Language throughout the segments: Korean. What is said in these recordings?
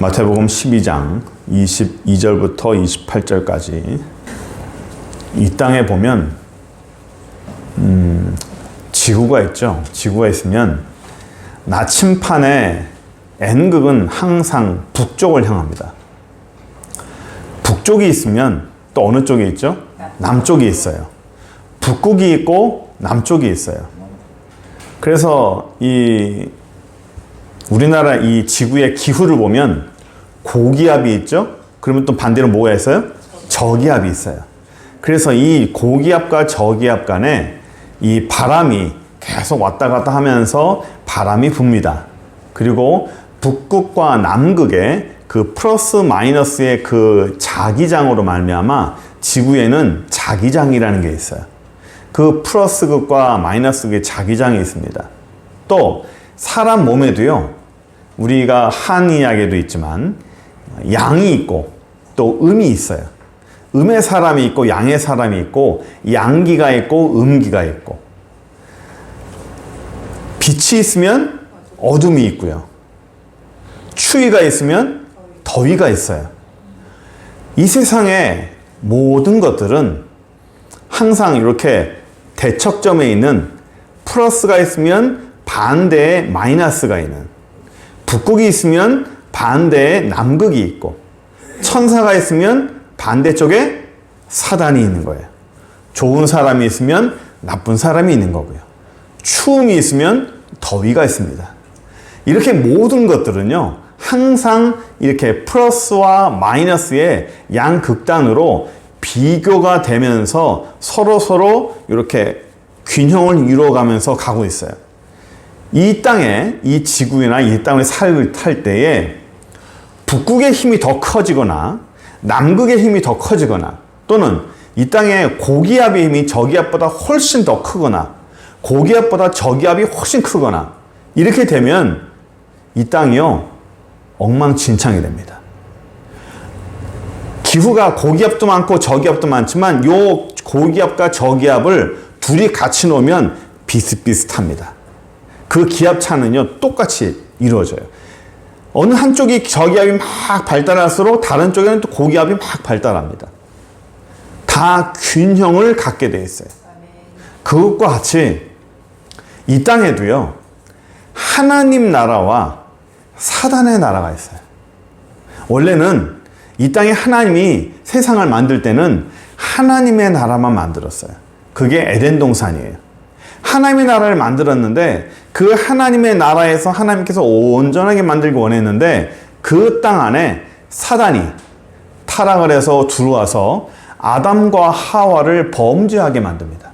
마태복음 12장 22절부터 28절까지 이 땅에 보면 지구가 있죠. 지구가 있으면 나침판의 N극은 항상 북쪽을 향합니다. 북쪽이 있으면 또 어느 쪽에 있죠? 남쪽이 있어요. 북극이 있고 남쪽이 있어요. 그래서 우리나라 이 지구의 기후를 보면 고기압이 있죠? 그러면 또 반대로 뭐가 있어요? 저기압이 있어요. 그래서 이 고기압과 저기압 간에 이 바람이 계속 왔다 갔다 하면서 바람이 붑니다. 그리고 북극과 남극의 그 플러스 마이너스의 그 자기장으로 말미암아 지구에는 자기장이라는 게 있어요. 그 플러스 극과 마이너스 극의 자기장이 있습니다. 또 사람 몸에도요, 우리가 한의학에도 있지만 양이 있고 또 음이 있어요. 음의 사람이 있고 양의 사람이 있고 양기가 있고 음기가 있고, 빛이 있으면 어둠이 있고요, 추위가 있으면 더위가 있어요. 이 세상의 모든 것들은 항상 이렇게 대척점에 있는 플러스가 있으면 반대에 마이너스가 있는, 북극이 있으면 반대에 남극이 있고, 천사가 있으면 반대쪽에 사단이 있는 거예요. 좋은 사람이 있으면 나쁜 사람이 있는 거고요. 추움이 있으면 더위가 있습니다. 이렇게 모든 것들은요, 항상 이렇게 플러스와 마이너스의 양극단으로 비교가 되면서 서로 이렇게 균형을 이루어가면서 가고 있어요. 이 땅에, 이 지구나 이 땅을 탈 때에 북극의 힘이 더 커지거나 남극의 힘이 더 커지거나, 또는 이 땅의 고기압의 힘이 저기압보다 훨씬 더 크거나 고기압보다 저기압이 훨씬 크거나, 이렇게 되면 이 땅이요, 엉망진창이 됩니다. 기후가 고기압도 많고 저기압도 많지만 요 고기압과 저기압을 둘이 같이 놓으면 비슷비슷합니다. 그 기압차는요, 똑같이 이루어져요. 어느 한쪽이 저기압이 막 발달할수록 다른 쪽에는 또 고기압이 막 발달합니다. 다 균형을 갖게 돼 있어요. 그것과 같이 이 땅에도요, 하나님 나라와 사단의 나라가 있어요. 원래는 이 땅에 하나님이 세상을 만들 때는 하나님의 나라만 만들었어요. 그게 에덴 동산이에요. 하나님의 나라를 만들었는데 그 하나님의 나라에서 하나님께서 온전하게 만들기 원했는데 그 땅 안에 사단이 타락을 해서 들어와서 아담과 하와를 범죄하게 만듭니다.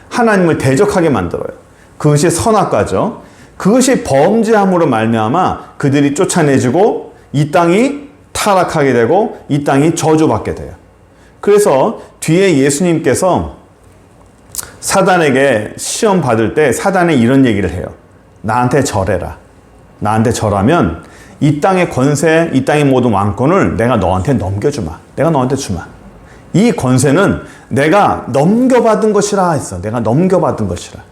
하나님을 대적하게 만들어요. 그것이 선악과죠. 그것이 범죄함으로 말미암아 그들이 쫓아내지고 이 땅이 타락하게 되고 이 땅이 저주받게 돼요. 그래서 뒤에 예수님께서 사단에게 시험 받을 때 사단에 이런 얘기를 해요. 나한테 절해라. 나한테 절하면 이 땅의 권세, 이 땅의 모든 왕권을 내가 너한테 넘겨주마. 내가 너한테 주마. 이 권세는 내가 넘겨받은 것이라 했어. 내가 넘겨받은 것이라.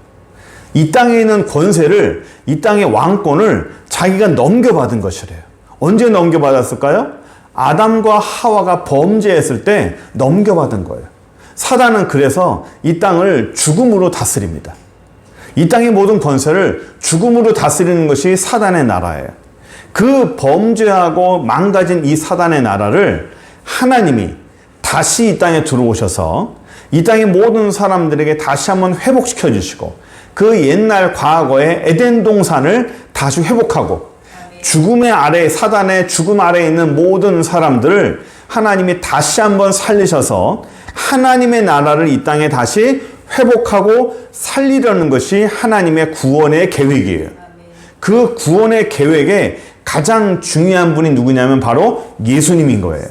이 땅에 있는 권세를, 이 땅의 왕권을 자기가 넘겨받은 것이래요. 언제 넘겨받았을까요? 아담과 하와가 범죄했을 때 넘겨받은 거예요. 사단은 그래서 이 땅을 죽음으로 다스립니다. 이 땅의 모든 권세를 죽음으로 다스리는 것이 사단의 나라예요. 그 범죄하고 망가진 이 사단의 나라를 하나님이 다시 이 땅에 들어오셔서 이 땅의 모든 사람들에게 다시 한번 회복시켜 주시고, 그 옛날 과거의 에덴 동산을 다시 회복하고, 죽음의 아래, 사단의 죽음 아래에 있는 모든 사람들을 하나님이 다시 한번 살리셔서 하나님의 나라를 이 땅에 다시 회복하고 살리려는 것이 하나님의 구원의 계획이에요. 그 구원의 계획에 가장 중요한 분이 누구냐면 바로 예수님인 거예요.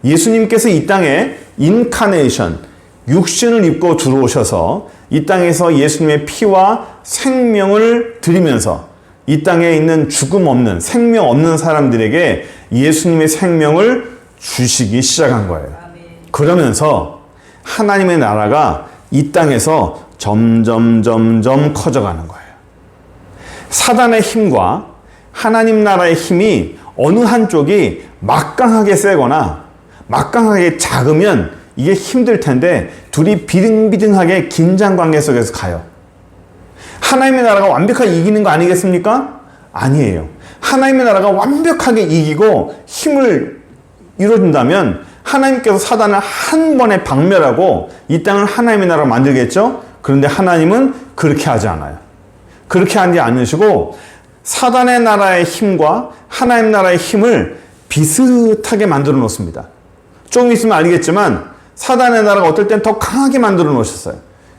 예수님께서 이 땅에 인카네이션, 육신을 입고 들어오셔서 이 땅에서 예수님의 피와 생명을 드리면서 이 땅에 있는 죽음 없는, 생명 없는 사람들에게 예수님의 생명을 주시기 시작한 거예요. 그러면서 하나님의 나라가 이 땅에서 점점 커져가는 거예요. 사단의 힘과 하나님 나라의 힘이 어느 한쪽이 막강하게 세거나 막강하게 작으면 이게 힘들 텐데 둘이 비등비등하게 긴장 관계 속에서 가요. 하나님의 나라가 완벽하게 이기는 거 아니겠습니까? 아니에요. 하나님의 나라가 완벽하게 이기고 힘을 이뤄준다면 하나님께서 사단을 한 번에 박멸하고 이 땅을 하나님의 나라로 만들겠죠? 그런데 하나님은 그렇게 하지 않아요. 그렇게 하지 않으시고 사단의 나라의 힘과 하나님 나라의 힘을 비슷하게 만들어 놓습니다. 조금 있으면 알겠지만 사단의 나라가 어떨 땐 더 강하게 만들어 놓으셨어요.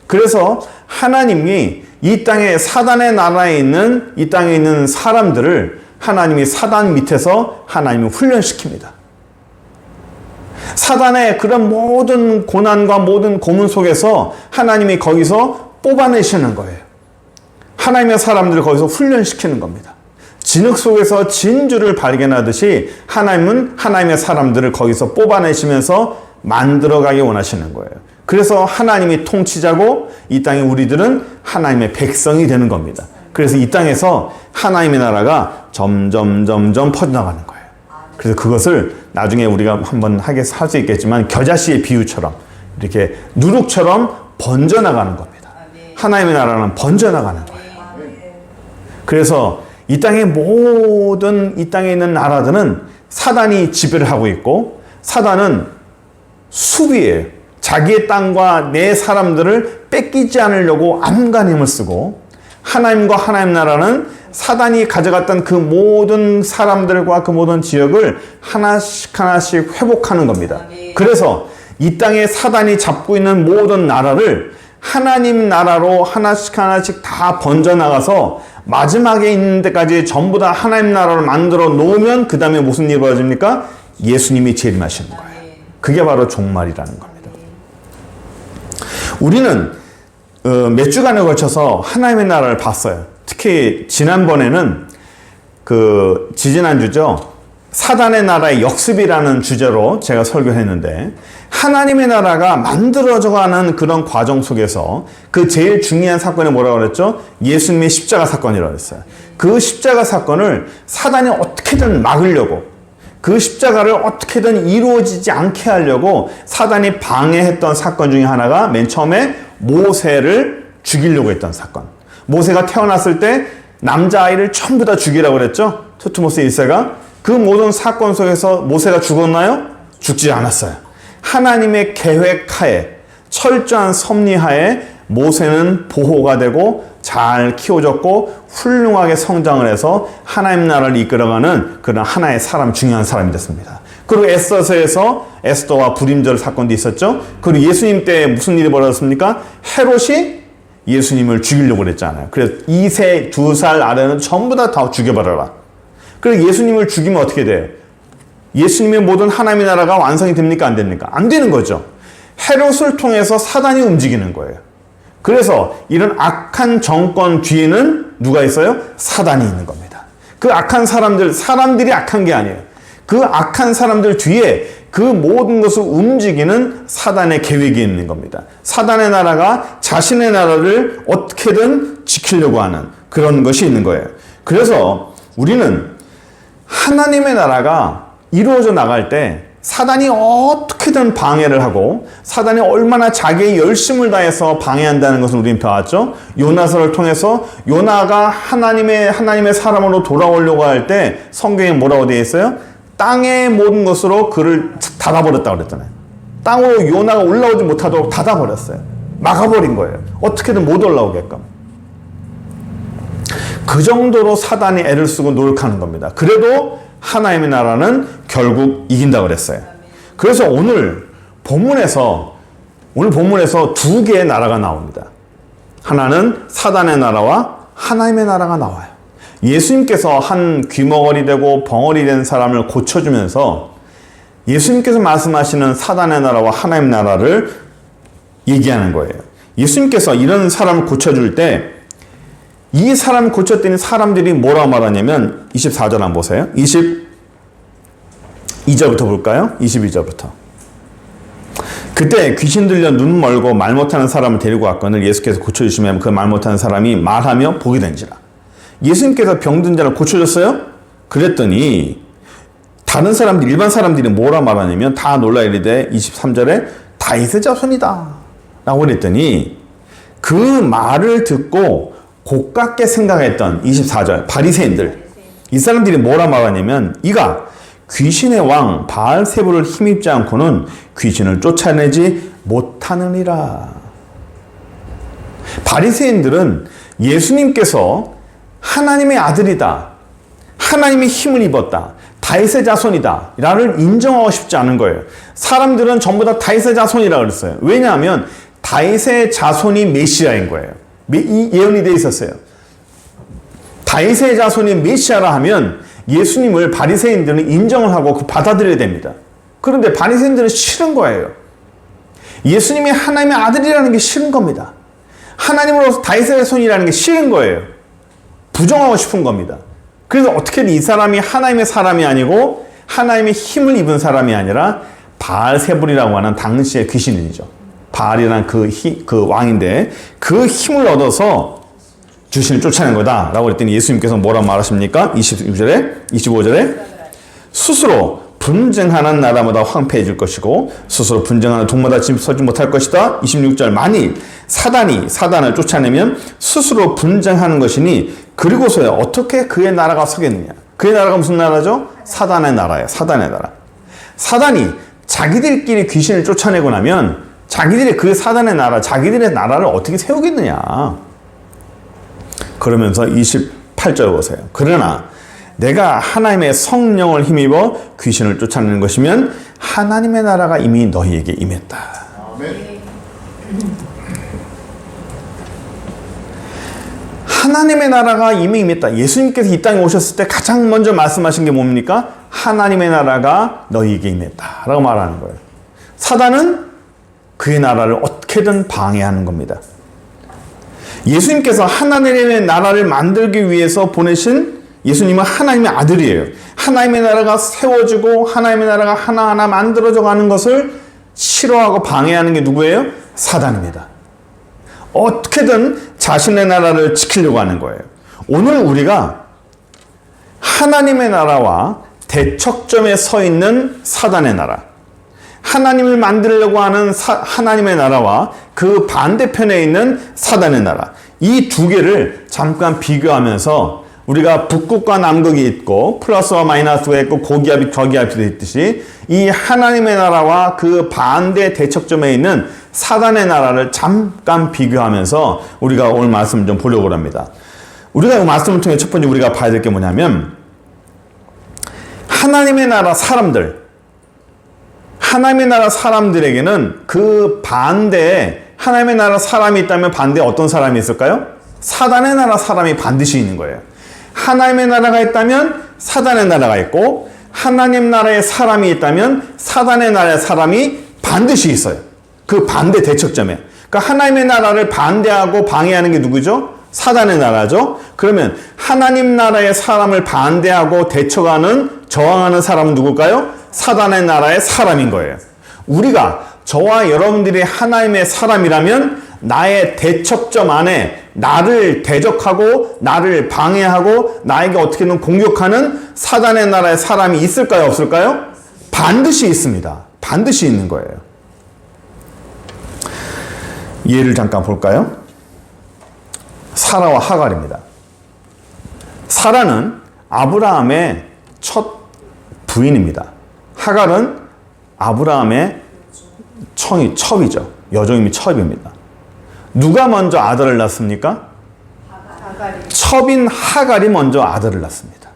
그래서 하나님이 이 땅에 사단의 나라에 있는 이 땅에 있는 사람들을 하나님이 사단 밑에서 하나님을 훈련시킵니다. 사단의 그런 모든 고난과 모든 고문 속에서 하나님이 거기서 뽑아내시는 거예요. 하나님의 사람들을 거기서 훈련시키는 겁니다. 진흙 속에서 진주를 발견하듯이 하나님은 하나님의 사람들을 거기서 뽑아내시면서 만들어가기 원하시는 거예요. 그래서 하나님이 통치자고 이 땅에 우리들은 하나님의 백성이 되는 겁니다. 그래서 이 땅에서 하나님의 나라가 점점 퍼져나가는 거예요. 그래서 그것을 나중에 우리가 한번 할 수 있겠지만 겨자씨의 비유처럼 이렇게 누룩처럼 번져나가는 겁니다. 하나님의 나라는 번져나가는 거예요. 그래서 이 땅의 모든 이 땅에 있는 나라들은 사단이 지배를 하고 있고 사단은 수비예요. 자기의 땅과 내 사람들을 뺏기지 않으려고 안간힘을 쓰고 하나님과 하나님 나라는 사단이 가져갔던 그 모든 사람들과 그 모든 지역을 하나씩 회복하는 겁니다. 그래서 이 땅에 사단이 잡고 있는 모든 나라를 하나님 나라로 하나씩 다 번져나가서 마지막에 있는 데까지 전부 다 하나님 나라를 만들어 놓으면 그 다음에 무슨 일이 벌어집니까? 예수님이 재림하시는 거예요. 그게 바로 종말이라는 겁니다. 우리는 몇 주간에 걸쳐서 하나님의 나라를 봤어요. 특히 지난번에는 지지난주죠. 사단의 나라의 역습이라는 주제로 제가 설교했는데 하나님의 나라가 만들어져가는 그런 과정 속에서 그 제일 중요한 사건이 뭐라고 그랬죠? 예수님의 십자가 사건이라고 했어요. 그 십자가 사건을 사단이 어떻게든 막으려고 그 십자가를 어떻게든 이루어지지 않게 하려고 사단이 방해했던 사건 중에 하나가 맨 처음에 모세를 죽이려고 했던 사건. 모세가 태어났을 때 남자아이를 전부 다 죽이라고 그랬죠? 투트모스 1세가. 그 모든 사건 속에서 모세가 죽었나요? 죽지 않았어요. 하나님의 계획하에 철저한 섭리하에 모세는 보호가 되고 잘 키워졌고 훌륭하게 성장을 해서 하나님 나라를 이끌어가는 그런 하나의 중요한 사람이 됐습니다. 그리고 에스더서에서 에스더와 불임절 사건도 있었죠. 그리고 예수님 때 무슨 일이 벌어졌습니까? 헤롯이 예수님을 죽이려고 그랬잖아요. 그래서 2세, 2살 아래는 전부 다 죽여버려라. 그래서 예수님을 죽이면 어떻게 돼요? 예수님의 모든 하나님의 나라가 완성이 됩니까? 안 됩니까? 안 되는 거죠. 헤롯을 통해서 사단이 움직이는 거예요. 그래서 이런 악한 정권 뒤에는 누가 있어요? 사단이 있는 겁니다. 그 악한 사람들이 악한 게 아니에요. 그 악한 사람들 뒤에 그 모든 것을 움직이는 사단의 계획이 있는 겁니다. 사단의 나라가 자신의 나라를 어떻게든 지키려고 하는 그런 것이 있는 거예요. 그래서 우리는 하나님의 나라가 이루어져 나갈 때 사단이 어떻게든 방해를 하고 사단이 얼마나 자기의 열심을 다해서 방해한다는 것을 우리는 배웠죠. 요나서를 통해서 요나가 하나님의 사람으로 돌아오려고 할 때 성경에 뭐라고 되어 있어요? 땅의 모든 것으로 그를 닫아버렸다고 그랬잖아요. 땅으로 요나가 올라오지 못하도록 닫아버렸어요. 막아버린 거예요. 어떻게든 못 올라오게끔. 그 정도로 사단이 애를 쓰고 노력하는 겁니다. 그래도 하나님의 나라는 결국 이긴다고 그랬어요. 그래서 오늘 본문에서 두 개의 나라가 나옵니다. 하나는 사단의 나라와 하나님의 나라가 나와요. 예수님께서 한 귀머거리 되고 벙어리 된 사람을 고쳐주면서 예수님께서 말씀하시는 사단의 나라와 하나님의 나라를 얘기하는 거예요. 예수님께서 이런 사람을 고쳐줄 때 이 사람 고쳤더니 사람들이 뭐라고 말하냐면 24절 한번 보세요. 22절부터 볼까요? 22절부터. 그때 귀신 들려 눈 멀고 말 못하는 사람을 데리고 왔거늘 예수께서 고쳐주시면 그 말 못하는 사람이 말하며 보게 된지라. 예수님께서 병든 자를 고쳐줬어요? 그랬더니 다른 사람들, 일반 사람들이 뭐라 말하냐면 다 놀라 이르되 23절에 다윗의 자손이다 라고 그랬더니 그 말을 듣고 고깝게 생각했던 24절 바리새인들, 이 사람들이 뭐라 말하냐면 이가 귀신의 왕 바알세불을 힘입지 않고는 귀신을 쫓아내지 못하느니라. 바리새인들은 예수님께서 하나님의 아들이다, 하나님의 힘을 입었다, 다윗의 자손이다 라를 인정하고 싶지 않은 거예요. 사람들은 전부 다 다윗의 자손이라 그랬어요. 왜냐하면 다윗의 자손이 메시아인 거예요. 이 예언이 되어 있었어요. 다윗의 자손이 메시아라 하면 예수님을 바리새인들은 인정을 하고 받아들여야 됩니다. 그런데 바리새인들은 싫은 거예요. 예수님이 하나님의 아들이라는 게 싫은 겁니다. 하나님으로서 다윗의 자손이라는 게 싫은 거예요. 부정하고 싶은 겁니다. 그래서 어떻게든 이 사람이 하나님의 사람이 아니고 하나님의 힘을 입은 사람이 아니라 바알세불이라고 하는 당시의 귀신이죠. 바알이라는 그 왕인데 그 힘을 얻어서 귀신을 쫓아낸 거다 라고 그랬더니 예수님께서 뭐라 말하십니까? 25절에 스스로 분쟁하는 나라마다 황폐해질 것이고 스스로 분쟁하는 동마다 서지 못할 것이다. 26절 만일 사단을 쫓아내면 스스로 분쟁하는 것이니 그리고서야 어떻게 그의 나라가 서겠느냐. 그의 나라가 무슨 나라죠? 사단의 나라예요. 사단의 나라. 사단이 자기들끼리 귀신을 쫓아내고 나면 자기들의 그 사단의 나라, 자기들의 나라를 어떻게 세우겠느냐. 그러면서 28절 보세요. 그러나 내가 하나님의 성령을 힘입어 귀신을 쫓아내는 것이면 하나님의 나라가 이미 너희에게 임했다. 아멘. 하나님의 나라가 이미 임했다. 예수님께서 이 땅에 오셨을 때 가장 먼저 말씀하신 게 뭡니까? 하나님의 나라가 너희에게 임했다 라고 말하는 거예요. 사단은 그의 나라를 어떻게든 방해하는 겁니다. 예수님께서 하나님의 나라를 만들기 위해서 보내신 예수님은 하나님의 아들이에요. 하나님의 나라가 세워지고 하나님의 나라가 하나하나 만들어져 가는 것을 싫어하고 방해하는 게 누구예요? 사단입니다. 어떻게든 자신의 나라를 지키려고 하는 거예요. 오늘 우리가 하나님의 나라와 대척점에 서 있는 사단의 나라, 하나님을 만들려고 하는 하나님의 나라와 그 반대편에 있는 사단의 나라, 이 두 개를 잠깐 비교하면서 우리가 북극과 남극이 있고 플러스와 마이너스가 있고 고기압이 저기압이 있듯이 이 하나님의 나라와 그 반대 대척점에 있는 사단의 나라를 잠깐 비교하면서 우리가 오늘 말씀을 좀 보려고 합니다. 우리가 이 말씀을 통해 첫 번째 우리가 봐야 될 게 뭐냐면 하나님의 나라 사람들, 하나님의 나라 사람들에게는 그 반대에 하나님의 나라 사람이 있다면 반대에 어떤 사람이 있을까요? 사단의 나라 사람이 반드시 있는 거예요. 하나님의 나라가 있다면 사단의 나라가 있고 하나님 나라의 사람이 있다면 사단의 나라의 사람이 반드시 있어요. 그 반대 대척점에. 그러니까 하나님의 나라를 반대하고 방해하는 게 누구죠? 사단의 나라죠. 그러면 하나님 나라의 사람을 반대하고 대처하는 저항하는 사람은 누굴까요? 사단의 나라의 사람인 거예요. 우리가 저와 여러분들이 하나님의 사람이라면 나의 대척점 안에 나를 대적하고 나를 방해하고 나에게 어떻게든 공격하는 사단의 나라의 사람이 있을까요? 없을까요? 반드시 있습니다. 반드시 있는 거예요. 예를 잠깐 볼까요? 사라와 하갈입니다. 사라는 아브라함의 첫 부인입니다. 하갈은 아브라함의 첩이죠. 여종임이 첩입니다. 누가 먼저 아들을 낳습니까? 첩인 하갈이 먼저 아들을 낳습니다.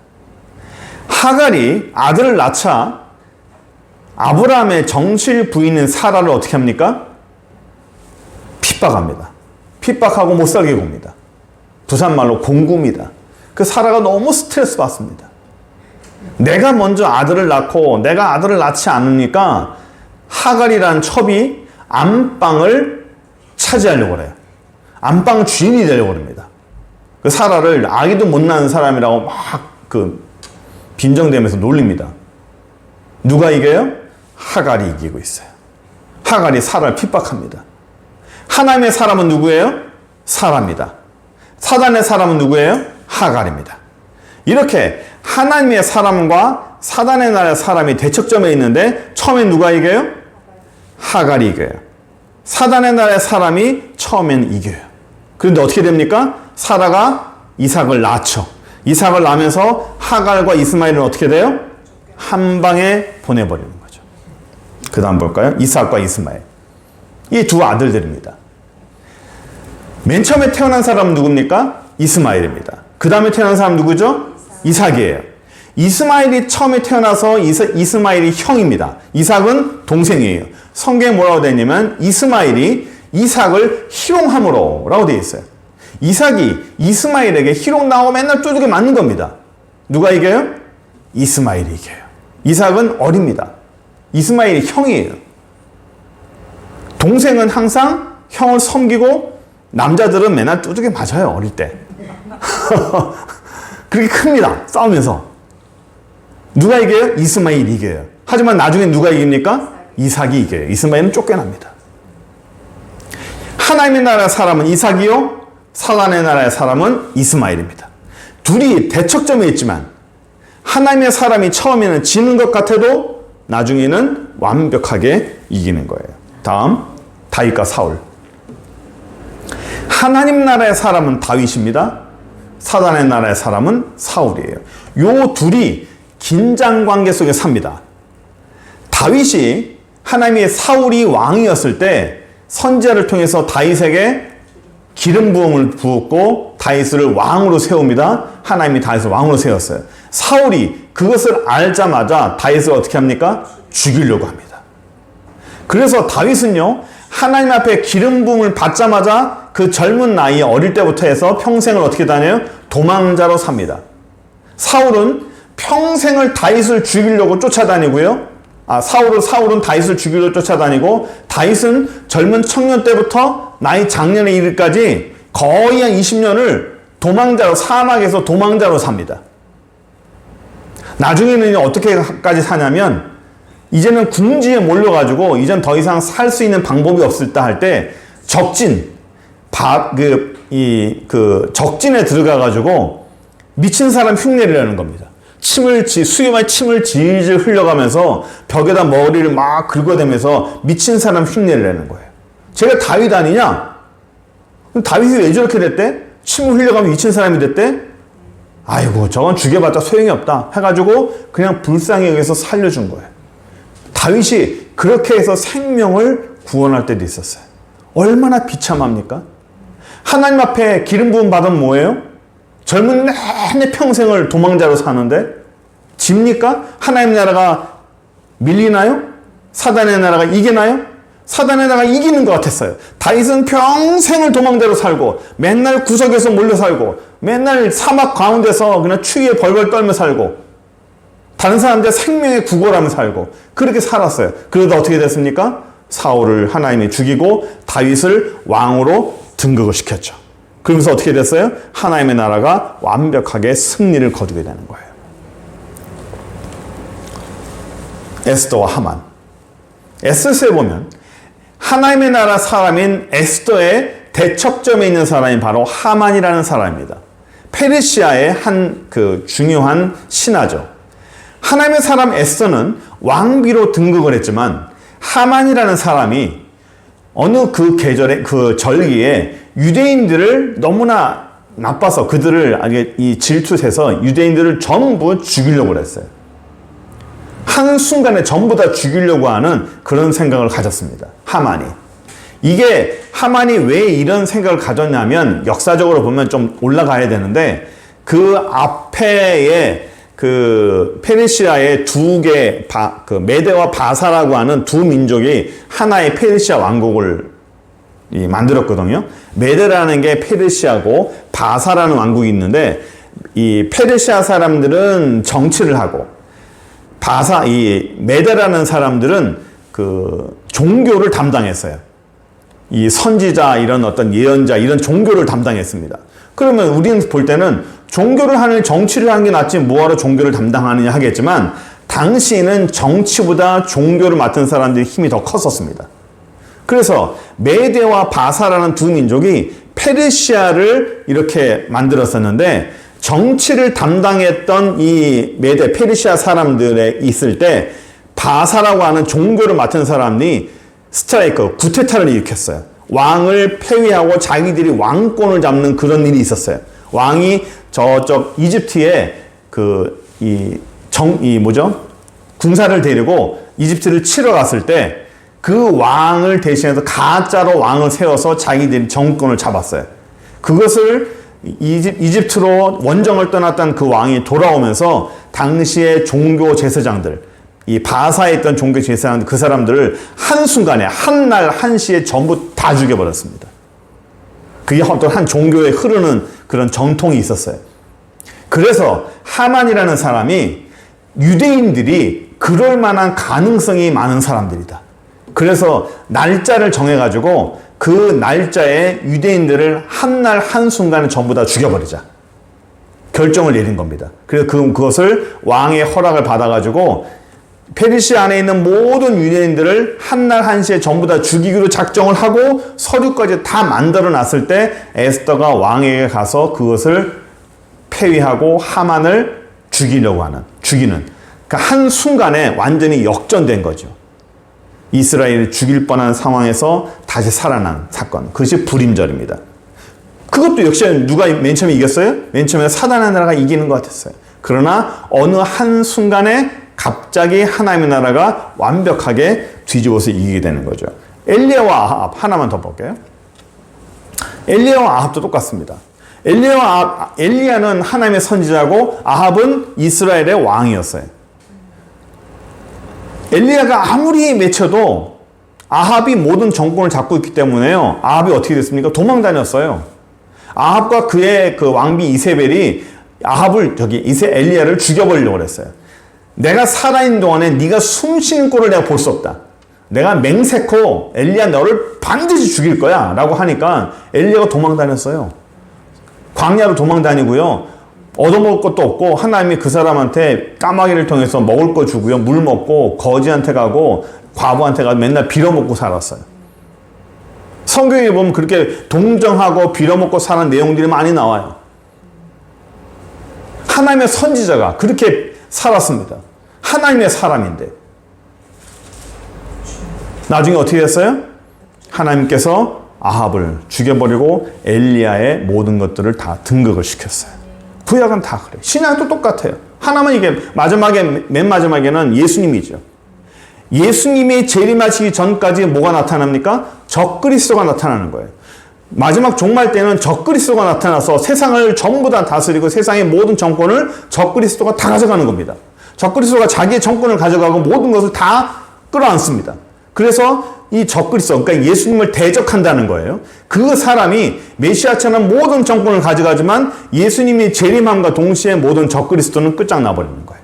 하갈이 아들을 낳자 아브라함의 정실 부인인 사라를 어떻게 합니까? 핍박합니다. 핍박하고 못 살게 굽니다. 부산말로 공구입니다. 그 사라가 너무 스트레스 받습니다. 내가 먼저 아들을 낳고 내가 아들을 낳지 않으니까 하갈이라는 첩이 안방을 차지하려고 그래요. 안방 주인이 되려고 합니다. 그 사라를 아기도 못 낳은 사람이라고 막 빈정대면서 놀립니다. 누가 이겨요? 하갈이 이기고 있어요. 하갈이 사라를 핍박합니다. 하나님의 사람은 누구예요? 사라입니다. 사단의 사람은 누구예요? 하갈입니다. 이렇게 하나님의 사람과 사단의 나라의 사람이 대척점에 있는데 처음엔 누가 이겨요? 하갈이 이겨요. 사단의 나라의 사람이 처음엔 이겨요. 그런데 어떻게 됩니까? 사라가 이삭을 낳죠. 이삭을 낳으면서 하갈과 이스마엘은 어떻게 돼요? 한 방에 보내버리는 거죠. 그 다음 볼까요? 이삭과 이스마엘. 이 두 아들들입니다. 맨 처음에 태어난 사람은 누굽니까? 이스마엘입니다. 그 다음에 태어난 사람 누구죠? 이삭이에요. 이스마엘이 처음에 태어나서 이스마엘이 형입니다. 이삭은 동생이에요. 성경에 뭐라고 되어 있냐면 이스마엘이 이삭을 희롱함으로 라고 되어 있어요. 이삭이 이스마엘에게 희롱 나오고 맨날 두들겨 맞는 겁니다. 누가 이겨요? 이스마엘이 이겨요. 이삭은 어립니다. 이스마엘이 형이에요. 동생은 항상 형을 섬기고 남자들은 맨날 두들겨 맞아요. 어릴 때. 그렇게 큽니다. 싸우면서. 누가 이겨요? 이스마엘이 이겨요. 하지만 나중에 누가 이깁니까? 이삭이 이겨요. 이스마엘은 쫓겨납니다. 하나님의 나라의 사람은 이삭이요, 사단의 나라의 사람은 이스마엘입니다. 둘이 대척점에 있지만 하나님의 사람이 처음에는 지는 것 같아도 나중에는 완벽하게 이기는 거예요. 다음, 다윗과 사울. 하나님 나라의 사람은 다윗입니다. 사단의 나라의 사람은 사울이에요. 요 둘이 긴장관계 속에 삽니다. 다윗이 하나님의 사울이 왕이었을 때 선지자를 통해서 다윗에게 기름 부음을 부었고 다윗을 왕으로 세웁니다. 하나님이 다윗을 왕으로 세웠어요. 사울이 그것을 알자마자 다윗을 어떻게 합니까? 죽이려고 합니다. 그래서 다윗은요, 하나님 앞에 기름 부음을 받자마자 그 젊은 나이에 어릴 때부터 해서 평생을 어떻게 다녀요? 도망자로 삽니다. 사울은 평생을 다윗을 죽이려고 쫓아다니고요. 사울은 다윗을 죽이려고 쫓아다니고 다윗은 젊은 청년 때부터 나이 장년에 이르기까지 거의 한 20년을 도망자로, 사막에서 도망자로 삽니다. 나중에는 어떻게까지 사냐면 이제는 궁지에 몰려가지고 이젠 더 이상 살 수 있는 방법이 없을다 할 때 적진에 들어가가지고 미친 사람 흉내를 내는 겁니다. 수염에 침을 질질 흘려가면서 벽에다 머리를 막 긁어대면서 미친 사람 흉내를 내는 거예요. 제가 다윗 아니냐? 다윗이 왜 저렇게 됐대? 침을 흘려가면 미친 사람이 됐대? 아이고, 저건 죽여봤자 소용이 없다 해가지고 그냥 불쌍히 여기서 살려준 거예요. 다윗이 그렇게 해서 생명을 구원할 때도 있었어요. 얼마나 비참합니까? 하나님 앞에 기름 부음 받으면 뭐예요? 젊은 내내 평생을 도망자로 사는데 집니까? 하나님 나라가 밀리나요? 사단의 나라가 이기나요? 사단의 나라가 이기는 것 같았어요. 다윗은 평생을 도망자로 살고 맨날 구석에서 몰려 살고 맨날 사막 가운데서 그냥 추위에 벌벌 떨며 살고 다른 사람들 생명의 구걸하며 살고 그렇게 살았어요. 그러다 어떻게 됐습니까? 사울을 하나님이 죽이고 다윗을 왕으로 등극을 시켰죠. 그러면서 어떻게 됐어요? 하나님의 나라가 완벽하게 승리를 거두게 되는 거예요. 에스더와 하만. 에스더에 보면 하나님의 나라 사람인 에스더의 대척점에 있는 사람이 바로 하만이라는 사람입니다. 페르시아의 한 중요한 신하죠. 하나님의 사람 에스더는 왕비로 등극을 했지만 하만이라는 사람이 어느 그 계절에, 그 절기에 유대인들을 너무나 나빠서 그들을 이 질투해서 유대인들을 전부 죽이려고 했어요. 한순간에 전부 다 죽이려고 하는 그런 생각을 가졌습니다. 하만이. 이게 하만이 왜 이런 생각을 가졌냐면 역사적으로 보면 좀 올라가야 되는데 그 앞에의 그 페르시아의 두 개, 메대와 바사라고 하는 두 민족이 하나의 페르시아 왕국을 만들었거든요. 메대라는 게 페르시아고 바사라는 왕국이 있는데 이 페르시아 사람들은 정치를 하고 이 메대라는 사람들은 그 종교를 담당했어요. 이 선지자, 이런 어떤 예언자, 이런 종교를 담당했습니다. 그러면 우리는 볼 때는 종교를 하는, 정치를 하는 게 낫지 뭐하러 종교를 담당하느냐 하겠지만 당시에는 정치보다 종교를 맡은 사람들의 힘이 더 컸었습니다. 그래서 메대와 바사라는 두 민족이 페르시아를 이렇게 만들었었는데 정치를 담당했던 이 메데 페르시아 사람들에 있을 때 바사라고 하는 종교를 맡은 사람이 스트라이커, 구테타를 일으켰어요. 왕을 폐위하고 자기들이 왕권을 잡는 그런 일이 있었어요. 왕이 저쪽 이집트에 군사를 데리고 이집트를 치러 갔을 때 그 왕을 대신해서 가짜로 왕을 세워서 자기들이 정권을 잡았어요. 그것을 이집트로 원정을 떠났던 그 왕이 돌아오면서 당시의 종교 제사장들, 이 바사에 있던 종교 제사장들, 그 사람들을 한순간에 한날 한시에 전부 다 죽여버렸습니다. 그게 어떤 한 종교에 흐르는 그런 정통이 있었어요. 그래서 하만이라는 사람이 유대인들이 그럴 만한 가능성이 많은 사람들이다. 그래서 날짜를 정해가지고 그 날짜에 유대인들을 한날 한순간에 전부 다 죽여버리자 결정을 내린 겁니다. 그래서 그것을 왕의 허락을 받아가지고 페르시아 안에 있는 모든 유대인들을 한날 한시에 전부 다 죽이기로 작정을 하고 서류까지 다 만들어 놨을 때 에스더가 왕에게 가서 그것을 폐위하고 하만을 죽이는 그러니까 한순간에 완전히 역전된 거죠. 이스라엘을 죽일 뻔한 상황에서 다시 살아난 사건. 그것이 불임절입니다. 그것도 역시 누가 맨 처음에 이겼어요? 맨 처음에 사단의 나라가 이기는 것 같았어요. 그러나 어느 한순간에 갑자기 하나님의 나라가 완벽하게 뒤집어서 이기게 되는 거죠. 엘리야와 아합 하나만 더 볼게요. 엘리야와 아합도 똑같습니다. 엘리야는 하나님의 선지자고 아합은 이스라엘의 왕이었어요. 엘리야가 아무리 맺혀도 아합이 모든 정권을 잡고 있기 때문에요. 아합이 어떻게 됐습니까? 도망 다녔어요. 아합과 그의 그 왕비 이세벨이 엘리야를 죽여버리려고 그랬어요. 내가 살아있는 동안에 네가 숨쉬는 꼴을 내가 볼 수 없다. 내가 맹세코 엘리야 너를 반드시 죽일 거야 라고 하니까 엘리야가 도망 다녔어요. 광야로 도망 다니고요. 얻어먹을 것도 없고 하나님이 그 사람한테 까마귀를 통해서 먹을 거 주고요. 물 먹고 거지한테 가고 과부한테 가서 맨날 빌어먹고 살았어요. 성경에 보면 그렇게 동정하고 빌어먹고 사는 내용들이 많이 나와요. 하나님의 선지자가 그렇게 살았습니다. 하나님의 사람인데 나중에 어떻게 됐어요? 하나님께서 아합을 죽여버리고 엘리야의 모든 것들을 다 등극을 시켰어요. 구약은 다 그래요. 신약도 똑같아요. 하나만 이게 맨 마지막에는 예수님이죠. 예수님이 재림하시기 전까지 뭐가 나타납니까? 적그리스도가 나타나는 거예요. 마지막 종말 때는 적그리스도가 나타나서 세상을 전부 다 다스리고 세상의 모든 정권을 적그리스도가 다 가져가는 겁니다. 적그리스도가 자기의 정권을 가져가고 모든 것을 다 끌어안습니다. 그래서 이 적그리스도, 그러니까 예수님을 대적한다는 거예요. 그 사람이 메시아처럼 모든 정권을 가져가지만 예수님이 재림함과 동시에 모든 적그리스도는 끝장나버리는 거예요.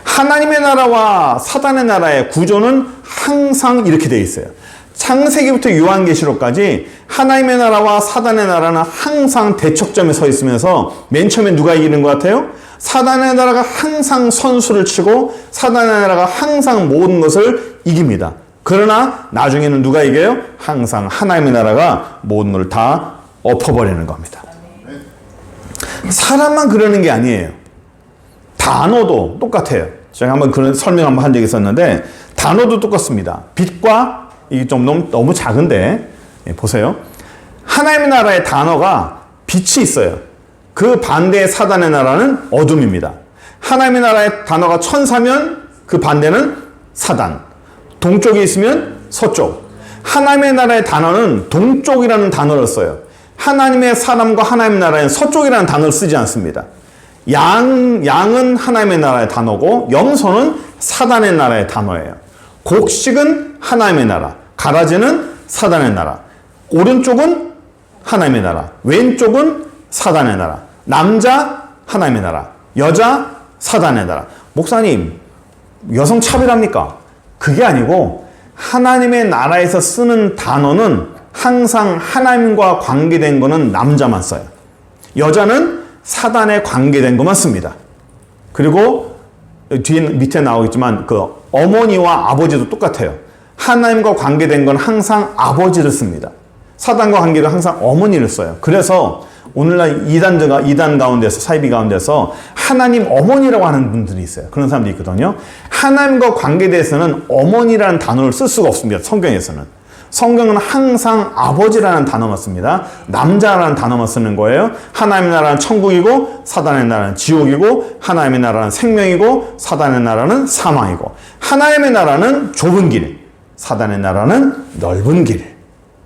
하나님의 나라와 사단의 나라의 구조는 항상 이렇게 되어 있어요. 창세기부터 요한계시록까지 하나님의 나라와 사단의 나라는 항상 대척점에 서 있으면서 맨 처음에 누가 이기는 것 같아요? 사단의 나라가 항상 선수를 치고 사단의 나라가 항상 모든 것을 이깁니다. 그러나 나중에는 누가 이겨요? 항상 하나님의 나라가 모든 걸 다 엎어버리는 겁니다. 사람만 그러는 게 아니에요. 단어도 똑같아요. 제가 한번 그런 설명 한번 한 적이 있었는데 단어도 똑같습니다. 빛과 이게 좀 너무 작은데 보세요. 하나님의 나라의 단어가 빛이 있어요. 그 반대의 사단의 나라는 어둠입니다. 하나님의 나라의 단어가 천사면 그 반대는 사단. 동쪽에 있으면 서쪽. 하나님의 나라의 단어는 동쪽이라는 단어를 써요. 하나님의 사람과 하나님의 나라에는 서쪽이라는 단어를 쓰지 않습니다. 양은 하나님의 나라의 단어고 염소는 사단의 나라의 단어예요. 곡식은 하나님의 나라, 가라지는 사단의 나라, 오른쪽은 하나님의 나라, 왼쪽은 사단의 나라, 남자 하나님의 나라, 여자 사단의 나라. 목사님, 여성 차별합니까? 그게 아니고 하나님의 나라에서 쓰는 단어는 항상 하나님과 관계된 거는 남자만 써요. 여자는 사단에 관계된 것만 씁니다. 그리고 밑에 나오겠지만 그 어머니와 아버지도 똑같아요. 하나님과 관계된 건 항상 아버지를 씁니다. 사단과 관계를 항상 어머니를 써요. 그래서 오늘날 이단 가운데서, 사이비 가운데서 하나님 어머니라고 하는 분들이 있어요. 그런 사람들이 있거든요. 하나님과 관계에 대해서는 어머니라는 단어를 쓸 수가 없습니다. 성경에서는. 성경은 항상 아버지라는 단어만 씁니다. 남자라는 단어만 쓰는 거예요. 하나님의 나라는 천국이고 사단의 나라는 지옥이고 하나님의 나라는 생명이고 사단의 나라는 사망이고 하나님의 나라는 좁은 길, 사단의 나라는 넓은 길.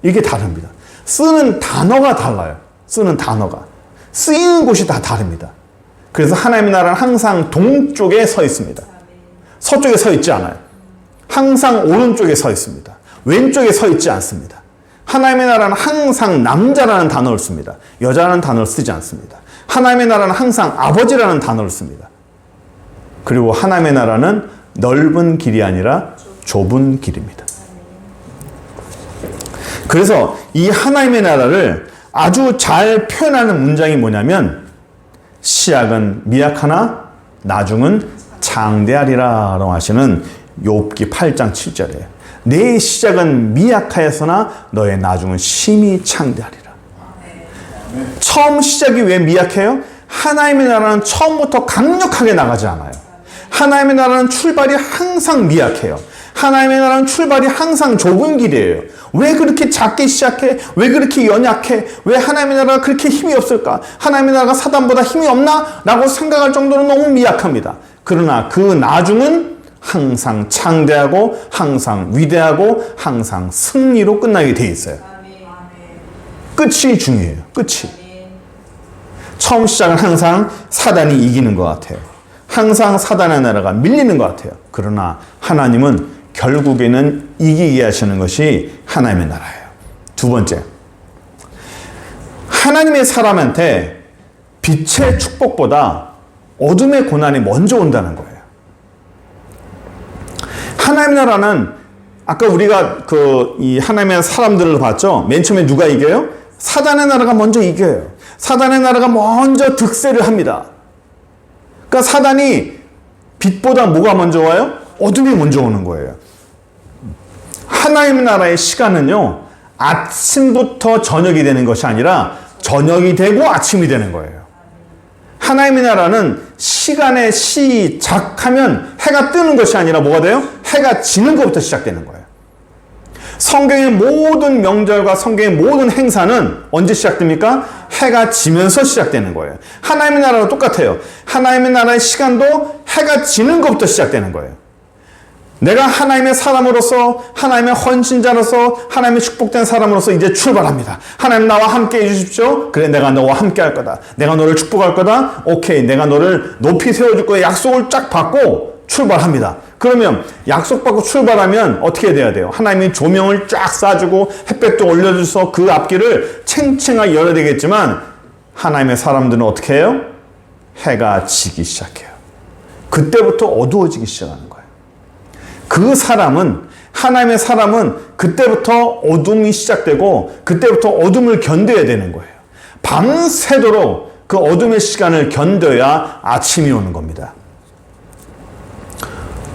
이게 다릅니다. 쓰는 단어가 달라요. 쓰는 단어가. 쓰이는 곳이 다 다릅니다. 그래서 하나님의 나라는 항상 동쪽에 서 있습니다. 서쪽에 서 있지 않아요. 항상 오른쪽에 서 있습니다. 왼쪽에 서 있지 않습니다. 하나님의 나라는 항상 남자라는 단어를 씁니다. 여자라는 단어를 쓰지 않습니다. 하나님의 나라는 항상 아버지라는 단어를 씁니다. 그리고 하나님의 나라는 넓은 길이 아니라 좁은 길입니다. 그래서 이 하나님의 나라를 아주 잘 표현하는 문장이 뭐냐면 시작은 미약하나 나중은 장대하리라 라고 하시는 욥기 8장 7절이에요. 내 시작은 미약하였으나 너의 나중은 심히 창대하리라. 처음 시작이 왜 미약해요? 하나님의 나라는 처음부터 강력하게 나가지 않아요. 하나님의 나라는 출발이 항상 미약해요. 하나님의 나라는 출발이 항상 좁은 길이에요. 왜 그렇게 작게 시작해? 왜 그렇게 연약해? 왜 하나님의 나라가 그렇게 힘이 없을까? 하나님의 나라가 사단보다 힘이 없나? 라고 생각할 정도로 너무 미약합니다. 그러나 그 나중은 항상 창대하고 항상 위대하고 항상 승리로 끝나게 돼 있어요. 끝이 중요해요. 끝이. 처음 시작은 항상 사단이 이기는 것 같아요. 항상 사단의 나라가 밀리는 것 같아요. 그러나 하나님은 결국에는 이기게 하시는 것이 하나님의 나라예요. 두 번째, 하나님의 사람한테 빛의 축복보다 어둠의 고난이 먼저 온다는 거예요. 하나님의 나라는 아까 우리가 이 하나님의 사람들을 봤죠? 맨 처음에 누가 이겨요? 사단의 나라가 먼저 이겨요. 사단의 나라가 먼저 득세를 합니다. 그러니까 사단이 빛보다 뭐가 먼저 와요? 어둠이 먼저 오는 거예요. 하나님의 나라의 시간은요, 아침부터 저녁이 되는 것이 아니라 저녁이 되고 아침이 되는 거예요. 하나님의 나라는 시간에 시작하면 해가 뜨는 것이 아니라 뭐가 돼요? 해가 지는 것부터 시작되는 거예요. 성경의 모든 명절과 성경의 모든 행사는 언제 시작됩니까? 해가 지면서 시작되는 거예요. 하나님의 나라도 똑같아요. 하나님의 나라의 시간도 해가 지는 것부터 시작되는 거예요. 내가 하나님의 사람으로서, 하나님의 헌신자로서, 하나님의 축복된 사람으로서 이제 출발합니다. 하나님 나와 함께 해주십시오. 그래, 내가 너와 함께 할 거다. 내가 너를 축복할 거다. 오케이, 내가 너를 높이 세워줄 거야. 약속을 쫙 받고 출발합니다. 그러면 약속받고 출발하면 어떻게 돼야 돼요? 하나님이 조명을 쫙 쏴주고 햇볕도 올려줘서 그 앞길을 챙챙하게 열어야 되겠지만 하나님의 사람들은 어떻게 해요? 해가 지기 시작해요. 그때부터 어두워지기 시작하는 거예요. 그 사람은, 하나님의 사람은 그때부터 어둠이 시작되고 그때부터 어둠을 견뎌야 되는 거예요. 밤새도록 그 어둠의 시간을 견뎌야 아침이 오는 겁니다.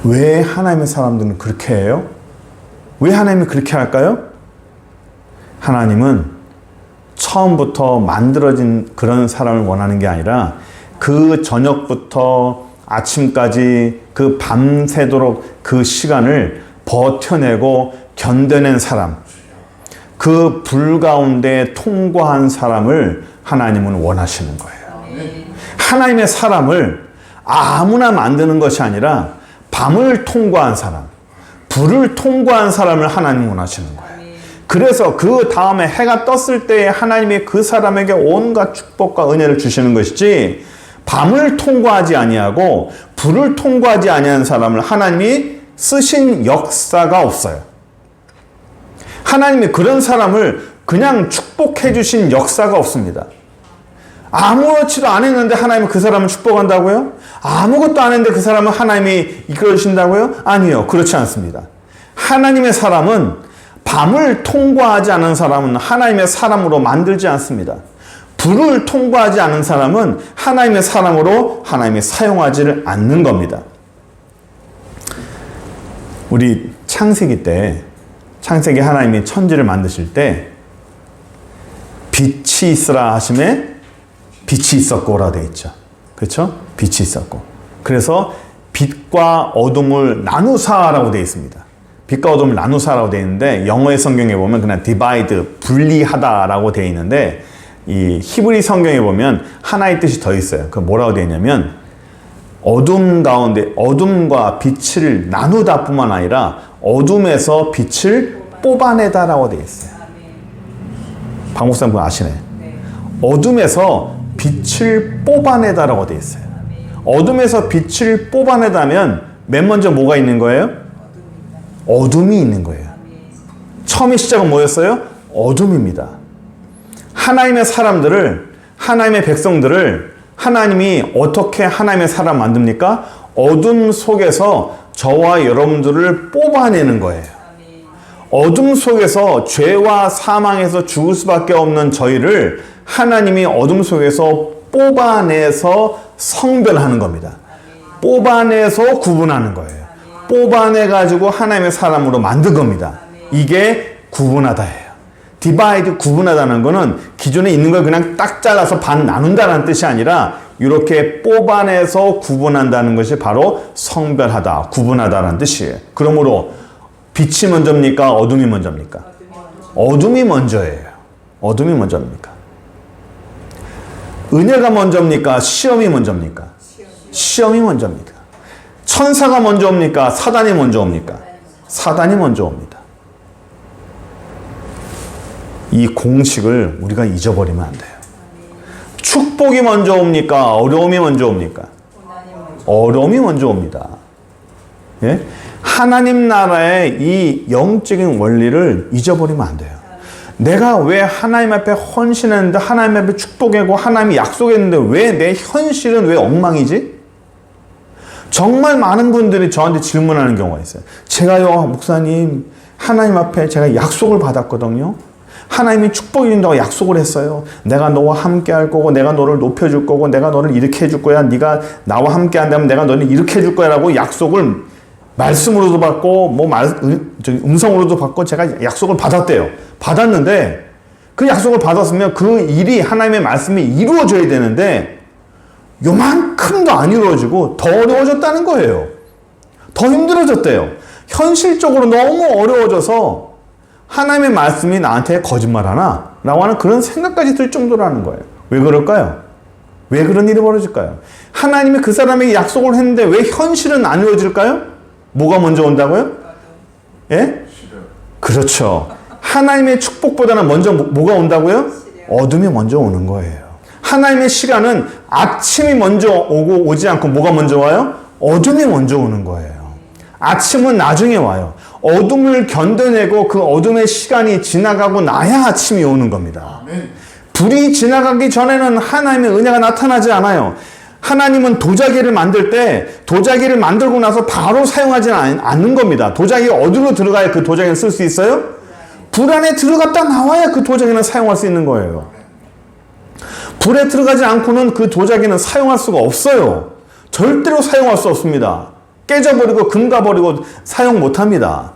왜 하나님의 사람들은 그렇게 해요? 왜 하나님이 그렇게 할까요? 하나님은 처음부터 만들어진 그런 사람을 원하는 게 아니라 그 저녁부터 아침까지 그 밤새도록 그 시간을 버텨내고 견뎌낸 사람, 그 불 가운데 통과한 사람을 하나님은 원하시는 거예요. 하나님의 사람을 아무나 만드는 것이 아니라 밤을 통과한 사람, 불을 통과한 사람을 하나님은 원하시는 거예요. 그래서 그 다음에 해가 떴을 때 하나님이 그 사람에게 온갖 축복과 은혜를 주시는 것이지, 밤을 통과하지 아니하고 불을 통과하지 아니한 사람을 하나님이 쓰신 역사가 없어요. 하나님이 그런 사람을 그냥 축복해 주신 역사가 없습니다. 아무렇지도 않았는데 하나님이 그 사람을 축복한다고요? 아무것도 안 했는데 그 사람을 하나님이 이끌어 주신다고요? 아니요, 그렇지 않습니다. 하나님의 사람은, 밤을 통과하지 않은 사람은 하나님의 사람으로 만들지 않습니다. 불을 통과하지 않은 사람은 하나님의 사람으로 하나님이 사용하지를 않는 겁니다. 우리 창세기 때, 창세기 하나님이 천지를 만드실 때 빛이 있으라 하심에 빛이 있었고라 되어 있죠. 그렇죠? 빛이 있었고. 그래서 빛과 어둠을 나누사라고 되어 있습니다. 빛과 어둠을 나누사라고 되어 있는데 영어의 성경에 보면 그냥 divide, 분리하다라고 되어 있는데 이 히브리 성경에 보면 하나의 뜻이 더 있어요. 그 뭐라고 되어 있냐면 어둠 가운데 어둠과 빛을 나누다 뿐만 아니라 어둠에서 빛을 뽑아내다라고 되어 있어요. 박 목사님 그거 아시네. 어둠에서 빛을 뽑아내다라고 되어 있어요. 어둠에서 빛을 뽑아내다면 맨 먼저 뭐가 있는 거예요? 어둠이 있는 거예요. 처음의 시작은 뭐였어요? 어둠입니다. 하나님의 사람들을, 하나님의 백성들을 하나님이 어떻게 하나님의 사람 만듭니까? 어둠 속에서 저와 여러분들을 뽑아내는 거예요. 어둠 속에서 죄와 사망에서 죽을 수밖에 없는 저희를 하나님이 어둠 속에서 뽑아내서 성별하는 겁니다. 뽑아내서 구분하는 거예요. 뽑아내가지고 하나님의 사람으로 만든 겁니다. 이게 구분하다예요. 디바이드, 구분하다는 거는 기존에 있는 걸 그냥 딱 잘라서 반 나눈다는 뜻이 아니라 이렇게 뽑아내서 구분한다는 것이 바로 성별하다, 구분하다는 뜻이에요. 그러므로 빛이 먼저입니까? 어둠이 먼저입니까? 어둠이 먼저예요. 어둠이 먼저입니까? 은혜가 먼저입니까? 시험이 먼저입니까? 시험이 먼저입니까? 천사가 먼저 옵니까? 사단이 먼저 옵니까? 사단이 먼저 옵니다. 이 공식을 우리가 잊어버리면 안 돼요. 축복이 먼저 옵니까? 어려움이 먼저 옵니까? 어려움이 먼저 옵니다. 예? 하나님 나라의 이 영적인 원리를 잊어버리면 안 돼요. 내가 왜 하나님 앞에 헌신했는데, 하나님 앞에 축복하고 하나님이 약속했는데 왜 내 현실은 왜 엉망이지? 정말 많은 분들이 저한테 질문하는 경우가 있어요. 제가요, 목사님, 하나님 앞에 제가 약속을 받았거든요. 하나님이 축복이 준다고 약속을 했어요. 내가 너와 함께 할 거고, 내가 너를 높여줄 거고, 내가 너를 이렇게 해줄 거야. 네가 나와 함께 한다면 내가 너를 이렇게 해줄 거야 라고 약속을 말씀으로도 받고, 음성으로도 받고, 제가 약속을 받았대요. 받았는데, 그 약속을 받았으면 그 일이, 하나님의 말씀이 이루어져야 되는데, 요만큼도 안 이루어지고 더 어려워졌다는 거예요. 더 힘들어졌대요. 현실적으로 너무 어려워져서 하나님의 말씀이 나한테 거짓말하나? 라고 하는 그런 생각까지 들 정도라는 거예요. 왜 그럴까요? 왜 그런 일이 벌어질까요? 하나님이 그 사람에게 약속을 했는데 왜 현실은 안 이루어질까요? 뭐가 먼저 온다고요? 예? 그렇죠. 하나님의 축복보다는 먼저 뭐가 온다고요? 어둠이 먼저 오는 거예요. 하나님의 시간은 아침이 먼저 오지 않고 뭐가 먼저 와요? 어둠이 먼저 오는 거예요. 아침은 나중에 와요. 어둠을 견뎌내고 그 어둠의 시간이 지나가고 나야 아침이 오는 겁니다. 불이 지나가기 전에는 하나님의 은혜가 나타나지 않아요. 하나님은 도자기를 만들 때 도자기를 만들고 나서 바로 사용하지 않는 겁니다. 도자기가 어디로 들어가야 그 도자기를 쓸 수 있어요? 불 안에 들어갔다 나와야 그 도자기는 사용할 수 있는 거예요. 불에 들어가지 않고는 그 도자기는 사용할 수가 없어요. 절대로 사용할 수 없습니다. 깨져버리고 금가버리고 사용 못합니다.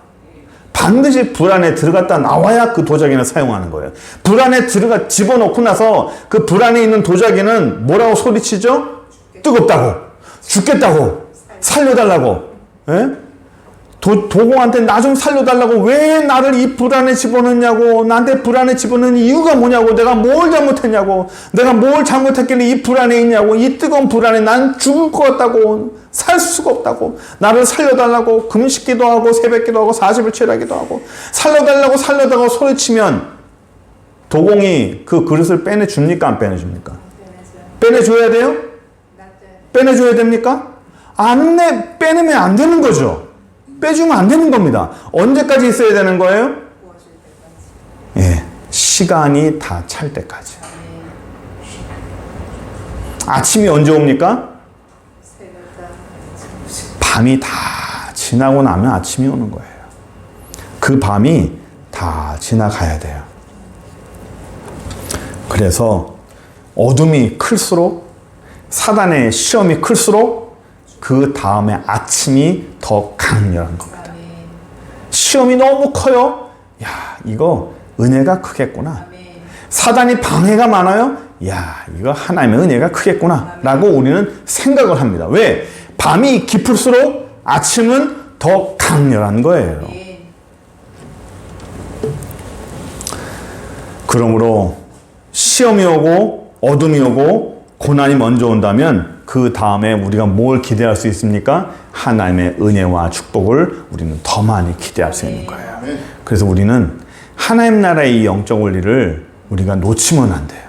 반드시 불 안에 들어갔다 나와야 그 도자기는 사용하는 거예요. 불 안에 집어넣고 나서 그 불 안에 있는 도자기는 뭐라고 소리치죠? 뜨겁다고, 죽겠다고, 살려달라고. 예? 도공한테 나 좀 살려달라고, 왜 나를 이 불 안에 집어넣냐고, 나한테 불 안에 집어넣는 이유가 뭐냐고, 내가 뭘 잘못했냐고, 내가 뭘 잘못했길래 이 불 안에 있냐고, 이 뜨거운 불 안에 난 죽을 것 같다고, 살 수가 없다고, 나를 살려달라고 금식기도 하고 새벽기도 하고 40일 치라기도 하고 살려달라고 소리치면 도공이 그 그릇을 빼내줍니까? 안 빼내줍니까? 빼내줘야 돼요? 빼내줘야 됩니까? 빼내면 안 되는 거죠. 빼주면 안 되는 겁니다. 언제까지 있어야 되는 거예요? 예, 시간이 다 찰 때까지. 아침이 언제 옵니까? 밤이 다 지나고 나면 아침이 오는 거예요. 그 밤이 다 지나가야 돼요. 그래서 어둠이 클수록, 사단의 시험이 클수록 그 다음에 아침이 더 강렬한 겁니다. 시험이 너무 커요. 야, 이거 은혜가 크겠구나. 사단이 방해가 많아요? 야, 이거 하나님의 은혜가 크겠구나 라고 우리는 생각을 합니다. 왜? 밤이 깊을수록 아침은 더 강렬한 거예요. 그러므로 시험이 오고 어둠이 오고 고난이 먼저 온다면 그 다음에 우리가 뭘 기대할 수 있습니까? 하나님의 은혜와 축복을 우리는 더 많이 기대할 수 있는 거예요. 그래서 우리는 하나님 나라의 이 영적 원리를 우리가 놓치면 안 돼요.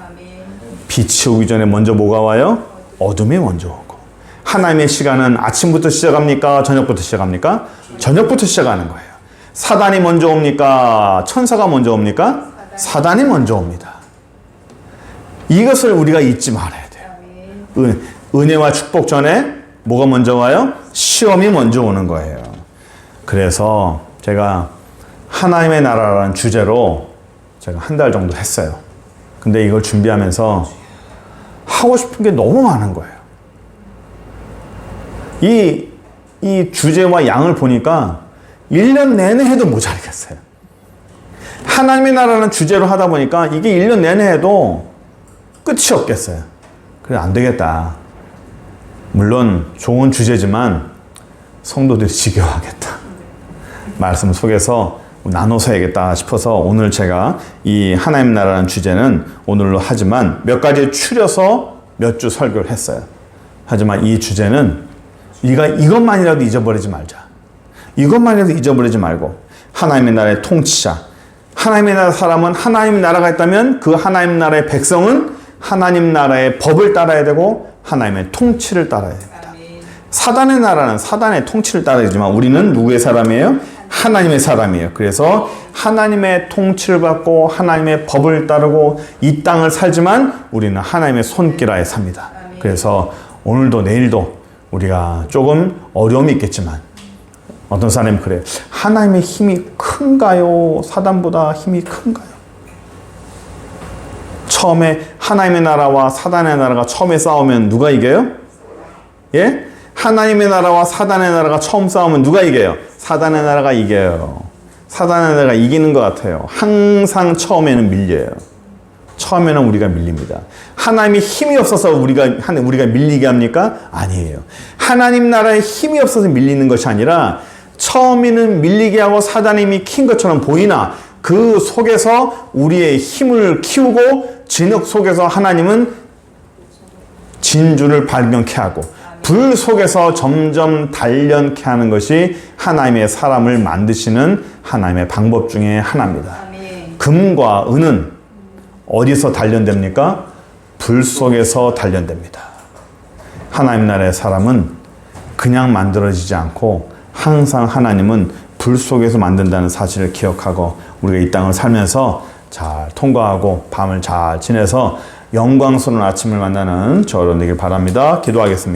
빛이 오기 전에 먼저 뭐가 와요? 어둠이 먼저 오고. 하나님의 시간은 아침부터 시작합니까? 저녁부터 시작합니까? 저녁부터 시작하는 거예요. 사단이 먼저 옵니까? 천사가 먼저 옵니까? 사단이 먼저 옵니다. 이것을 우리가 잊지 말아야 돼요. 은혜와 축복 전에 뭐가 먼저 와요? 시험이 먼저 오는 거예요. 그래서 제가 하나님의 나라라는 주제로 제가 한 달 정도 했어요. 근데 이걸 준비하면서 하고 싶은 게 너무 많은 거예요. 이 주제와 양을 보니까 1년 내내 해도 모자라겠어요. 하나님의 나라는 주제로 하다 보니까 이게 1년 내내 해도 끝이 없겠어요. 그래, 안 되겠다. 물론 좋은 주제지만 성도들이 지겨워하겠다. 말씀 속에서 나눠서 해야겠다 싶어서 오늘 제가 이 하나님 나라라는 주제는 오늘로 하지만 몇 가지 추려서 몇 주 설교를 했어요. 하지만 이 주제는 이것만이라도 잊어버리지 말자. 이것만이라도 잊어버리지 말고 하나님의 나라의 통치자, 하나님의 나라 사람은 하나님 나라가 있다면 그 하나님 나라의 백성은 하나님 나라의 법을 따라야 되고 하나님의 통치를 따라야 됩니다. 사단의 나라는 사단의 통치를 따라야 되지만 우리는 누구의 사람이에요? 하나님의 사람이에요. 그래서 하나님의 통치를 받고 하나님의 법을 따르고 이 땅을 살지만 우리는 하나님의 손길 아래 삽니다. 그래서 오늘도 내일도 우리가 조금 어려움이 있겠지만 어떤 사람이 그래요. 하나님의 힘이 큰가요? 사단보다 힘이 큰가요? 처음에 하나님의 나라와 사단의 나라가 처음에 싸우면 누가 이겨요? 예? 하나님의 나라와 사단의 나라가 처음 싸우면 누가 이겨요? 사단의 나라가 이겨요. 사단의 나라가 이기는 것 같아요. 항상 처음에는 밀려요. 처음에는 우리가 밀립니다. 하나님의 힘이 없어서 우리가 밀리게 합니까? 아니에요. 하나님 나라에 힘이 없어서 밀리는 것이 아니라 처음에는 밀리게 하고 사단의 힘이 킨 것처럼 보이나 그 속에서 우리의 힘을 키우고 진흙 속에서 하나님은 진주를 발견케 하고 불 속에서 점점 단련케 하는 것이 하나님의 사람을 만드시는 하나님의 방법 중에 하나입니다. 금과 은은 어디서 단련됩니까? 불 속에서 단련됩니다. 하나님 나라의 사람은 그냥 만들어지지 않고 항상 하나님은 불 속에서 만든다는 사실을 기억하고 우리가 이 땅을 살면서 잘 통과하고 밤을 잘 지내서 영광스러운 아침을 만나는 저로 되길 바랍니다. 기도하겠습니다.